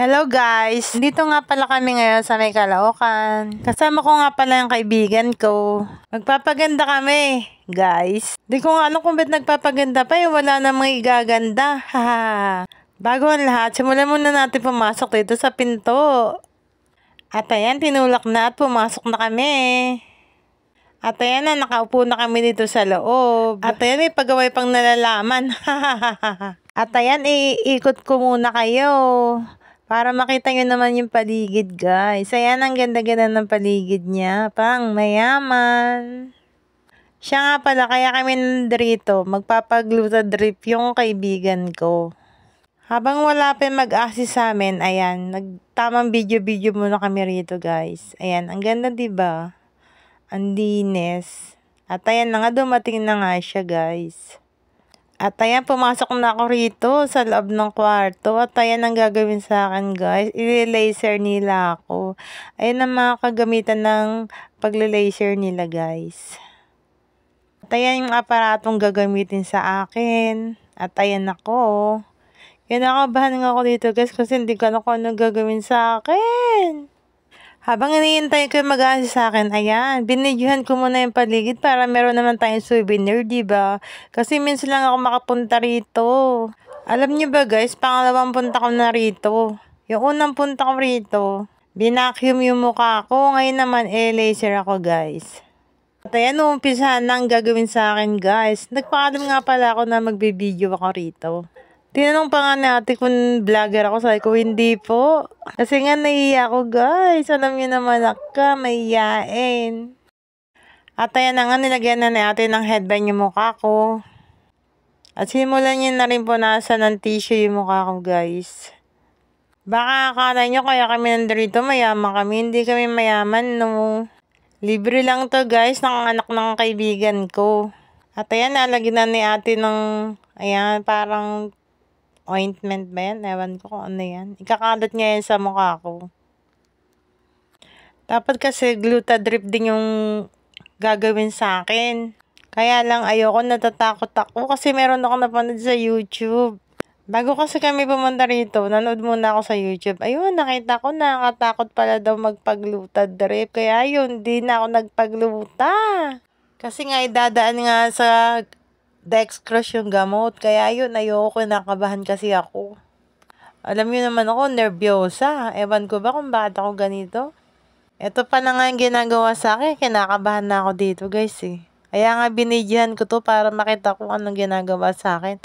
Hello guys! Dito nga pala kami ngayon sa may Caloocan. Kasama ko nga pala yung kaibigan ko. Magpapaganda kami, guys. Di ko nga ano kung ba't nagpapaganda pa wala namang igaganda. Haha. Bago ang lahat, simulan muna natin pumasok dito sa pinto. At ayan, tinulak na at pumasok na kami. At ayan na, nakaupo na kami dito sa loob. At ayan, may pagaway pang nalalaman. At ayan, iikot ko muna kayo. Para makita nyo naman yung paligid, guys. Ayan, ang ganda-ganda ng paligid niya. Pang mayaman. Siya nga pala, kaya kami nandito. Magpapagluta drip yung kaibigan ko. Habang wala pa mag-assist sa amin, ayan, nagtamang video-video muna kami rito, guys. Ayan, ang ganda, diba? Ang linis. At ayan na nga, dumating na nga siya, guys. At ayan, pumasok na ako rito sa loob ng kwarto. At ayan ang gagawin sa akin, guys. I-laser nila ako. Ayan ang mga kagamitan ng pag-laser nila, guys. At ayan yung aparatong gagamitin sa akin. At ayan ako. Kinakabahan nga ako dito, guys, kasi hindi ko alam kung ano gagawin sa akin. Habang iniintay ko yung mag-assist sa akin, ayan, binidyohan ko muna yung paligid para meron naman tayong souvenir, diba? Kasi minsan lang ako makapunta rito. Alam nyo ba guys, pangalawang punta ko na rito. Yung unang punta ko rito, binacuum yung mukha ko. Ngayon naman, laser ako guys. At ayan, umpisahan na ang gagawin sa akin guys. Nagpaalam nga pala ako na magbibideo ako rito. Tinanong pa nga natin kung vlogger ako. Sabi ko, hindi po. Kasi nga nahiya ako, guys. Alam niyo naman ako, mahiyain. At ayan na nga, nilagyan na natin ng headband yung mukha ko. At simulan niyo na rin po nasa ng tissue yung mukha ko, guys. Baka akala nyo kaya kami nandito, mayaman kami. Hindi kami mayaman, no. Libre lang to, guys, ng anak ng kaibigan ko. At ayan, nalagyan na ni ate ng, ayan, parang ointment ba yan? Ewan ko kung ano yan. Ikakalat nga yan sa mukha ko. Dapat kasi glutadrip din yung gagawin sa akin. Kaya lang ayoko, natatakot ako kasi meron ako napanood sa YouTube. Bago kasi kami pumunta rito, nanood muna ako sa YouTube. Ayun, nakita ko nakakatakot pala daw magpaglutadrip. Kaya yun, di na ako nagpagluta. Kasi nga idadaan nga sa dextrose yung gamot. Kaya yun, ayoko, nakabahan kasi ako. Alam niyo naman ako, nervyosa. Ewan ko ba kung bakit ako ganito? Ito pa na nga yung ginagawa sa akin. Kinakabahan na ako dito, guys, eh. Kaya nga binidyohan ko to para makita kung anong ginagawa sa akin.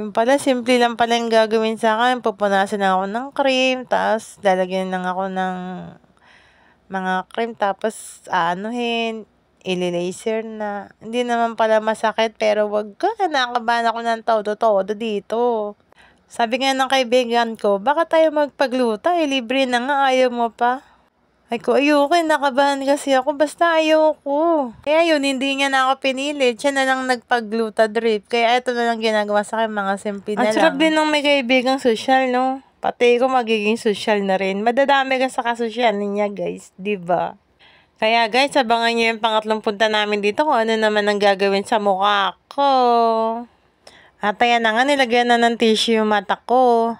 Yung pala, simple lang pala yung gagawin sa akin. Pupunasan lang ako ng cream. Tapos, lalagyan lang ako ng mga cream. Tapos, aanuhin. Ili-laser na. Hindi naman pala masakit, pero wag ka, nakabahan ako ng todo-todo dito. Sabi nga ng kaibigan ko, baka tayo magpagluta, libre na nga, ayaw mo pa. Ay ko, ayoko, nakabahan kasi ako, basta ayoko. Kaya yun, hindi niya na ako pinilit, siya na lang nagpagluta drip. Kaya ito na lang ginagawa sa akin, mga simple na lang. Ang sarap din ng may kaibigang social, no? Pati ko magiging social na rin. Madadami ka sa kasosyal niya, guys, diba? Kaya guys, abangan nyo yung pangatlong punta namin dito kung ano naman ang gagawin sa mukha ko. At ayan na nga, nilagyan na ng tissue yung mata ko.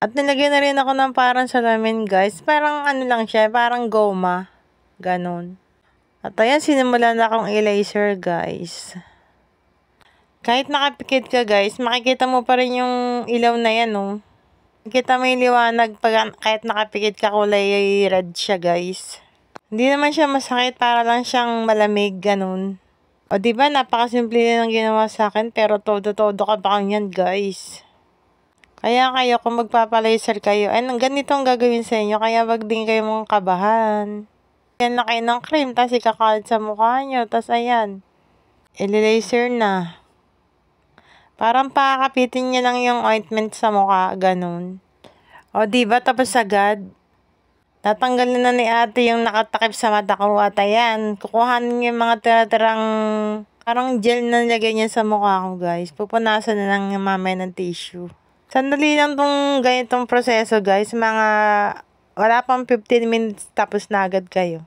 At nilagyan na rin ako ng parang salamin guys. Parang ano lang siya, parang goma. Ganon. At ayan, sinimulan na akong i-laser guys. Kahit nakapikit ka guys, makikita mo pa rin yung ilaw na yan, no? Makikita mo yung liwanag pag kahit nakapikit ka, kulay red siya guys. Hindi naman siya masakit, para lang siyang malamig, ganun. O diba, napakasimple din ang ginawa sa akin, pero todo-todo ka ba yan, guys. Kaya kayo, kung magpapalaser kayo, ay ganito ang gagawin sa inyo, kaya wag din kayo mong kabahan. Yan na kayo ng cream, tapos ikakalat sa mukha nyo, tapos ayan, ili-laser na. Parang pakakapitin nyo lang yung ointment sa mukha, ganun. O diba, tapos agad. Natanggalin na ni ate yung nakatakip sa mata ko at ayan, kukuhanin yung mga tira-tirang parang gel na nilagay niya sa mukha ko guys. Pupunasan na lang yung mamaya ng tissue. Sandali lang tong ganitong proseso guys. Wala pang 15 minutes tapos na agad kayo.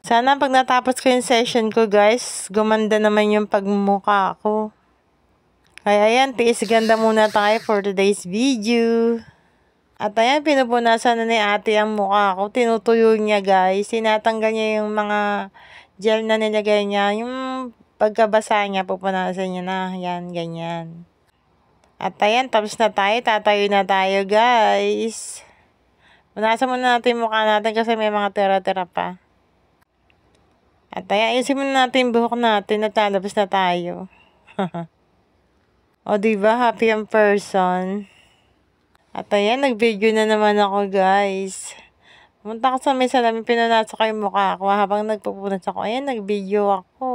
Sana pag natapos ko yung session ko guys, gumanda naman yung pagmumukha ko. Kaya ayan, tiis ganda muna tayo for today's video. At ayan, pinupunasan na ni ate ang mukha ko. Tinutuyo niya guys. Tinatanggal niya yung mga gel na nilagay niya. Yung pagkabasa niya, pupunasan niya na. Yan, ganyan. At ayan, tapos na tayo. Tatayo na tayo guys. Punasan muna natin yung mukha natin kasi may mga tira-tira pa. At ayan, ayusin muna natin yung buhok natin at lalabas na tayo. O diba, happy ang person. At ayan, nag-video na naman ako guys. Pumunta ko sa may salamin, pinanasa ko yung mukha ko habang nagpupunas ako. Ayan, nag-video ako.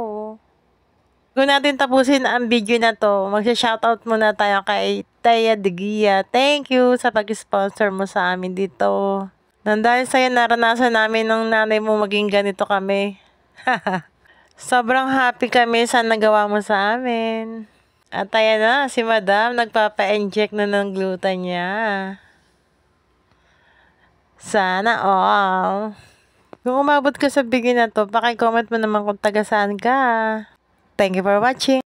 Kung natin tapusin ang video na to, magsha-shoutout muna tayo kay Taya Degia. Thank you sa pag-sponsor mo sa amin dito. Nang dahil sa'yo, naranasan namin ng nanay mo maging ganito kami. Sobrang happy kami sa nagawa mo sa amin. At ayan na, si Madam, nagpapa-inject na ng gluten niya. Sana all. Kung umabot ka sa video na to, paki-comment mo naman kung taga saan ka. Thank you for watching.